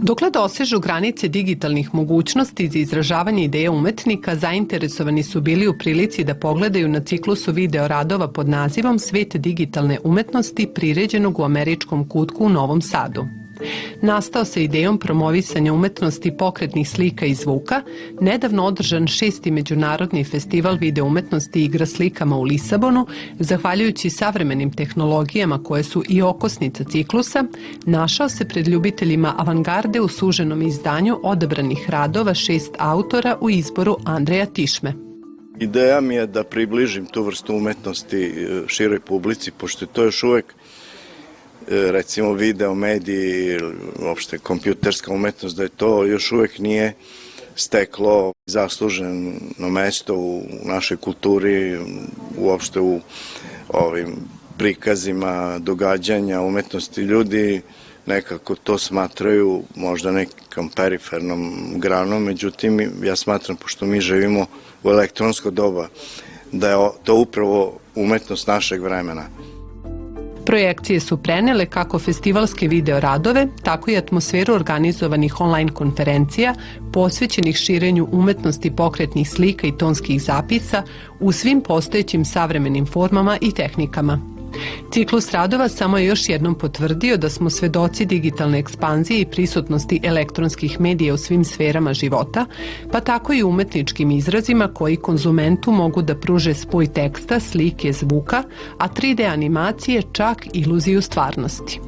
Dokle dosežu granice digitalnih mogućnosti za izražavanje ideja umetnika, zainteresovani su bili u prilici da pogledaju na ciklusu video radova pod nazivom Svet digitalne umetnosti priređenog u američkom kutku u Novom Sadu. Nastao sa idejom promovisanja umetnosti pokretnih slika i zvuka, nedavno održan 6. Međunarodni festival video umetnosti Igra slikama u Lisabonu, zahvaljujući savremenim tehnologijama koje su i okosnica ciklusa, našao se pred ljubiteljima avangarde u suženom izdanju odabranih radova 6 autora u izboru Andreja Tišme. Ideja mi je da približim tu vrstu umetnosti široj publici, pošto je to još uvek recimo video, mediji, uopšte kompjuterska umetnost, da je to još uvek nije steklo zasluženo mesto u našoj kulturi, uopšte u ovim prikazima događanja umetnosti. Ljudi nekako to smatraju možda nekom perifernom granom, međutim ja smatram, pošto mi živimo u elektronsko doba, da je to upravo umetnost našeg vremena. Projekcije su prenele kako festivalske video radove, tako i atmosferu organizovanih online konferencija posvećenih širenju umetnosti pokretnih slika i tonskih zapisa u svim postojećim savremenim formama i tehnikama. Ciklus radova samo je još jednom potvrdio da smo svedoci digitalne ekspanzije i prisutnosti elektronskih medija u svim sferama života, pa tako i umetničkim izrazima koji konzumentu mogu da pruže spoj teksta, slike, zvuka, a 3D animacije čak iluziju stvarnosti.